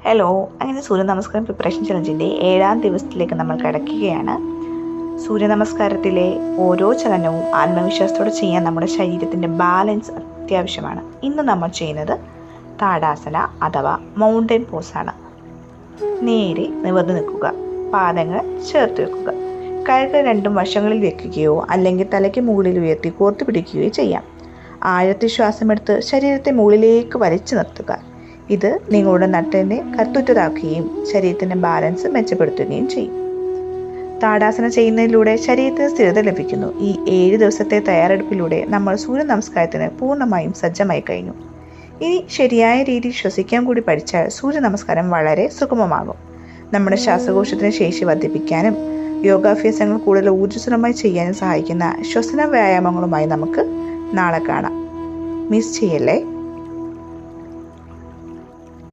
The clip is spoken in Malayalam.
ഹലോ, അങ്ങനെ സൂര്യ നമസ്കാരം പ്രിപ്പറേഷൻ ചലഞ്ചിൻ്റെ 7ാം ദിവസത്തിലേക്ക് നമ്മൾ കിടക്കുകയാണ്. സൂര്യ നമസ്കാരത്തിലെ ഓരോ ചലനവും ആത്മവിശ്വാസത്തോടെ ചെയ്യാൻ നമ്മുടെ ശരീരത്തിൻ്റെ ബാലൻസ് അത്യാവശ്യമാണ്. ഇന്ന് നമ്മൾ ചെയ്യുന്നത് താടാസന അഥവാ മൗണ്ടൻ പോസാണ്. നേരെ നിവർന്ന് നിൽക്കുക, പാദങ്ങൾ ചേർത്ത് വെക്കുക, കൈകൾ രണ്ടും വശങ്ങളിൽ വെക്കുകയോ അല്ലെങ്കിൽ തലയ്ക്ക് മുകളിൽ ഉയർത്തി കോർത്ത് പിടിക്കുകയോ ചെയ്യാം. ആഴത്തിൽ ശ്വാസമെടുത്ത് ശരീരത്തെ മുകളിലേക്ക് വലിച്ചു നിർത്തുക. ഇത് നിങ്ങളുടെ നട്ടിനെ കരുത്തുറ്റതാക്കുകയും ശരീരത്തിൻ്റെ ബാലൻസ് മെച്ചപ്പെടുത്തുകയും ചെയ്യും. താടാസന ചെയ്യുന്നതിലൂടെ ശരീരത്തിന് സ്ഥിരത ലഭിക്കുന്നു. ഈ 7 ദിവസത്തെ തയ്യാറെടുപ്പിലൂടെ നമ്മൾ സൂര്യ നമസ്കാരത്തിന് പൂർണ്ണമായും സജ്ജമായി കഴിഞ്ഞു. ഇനി ശരിയായ രീതിയിൽ ശ്വസിക്കാൻ കൂടി പഠിച്ചാൽ സൂര്യ നമസ്കാരം വളരെ സുഗമമാകും. നമ്മുടെ ശ്വാസകോശത്തിന് ശേഷി വർദ്ധിപ്പിക്കാനും യോഗാഭ്യാസങ്ങൾ കൂടുതൽ ഊർജ്ജസ്വലമായി ചെയ്യാനും സഹായിക്കുന്ന ശ്വസന വ്യായാമങ്ങളുമായി നമുക്ക് നാളെ കാണാം. മിസ് ചെയ്യല്ലേ.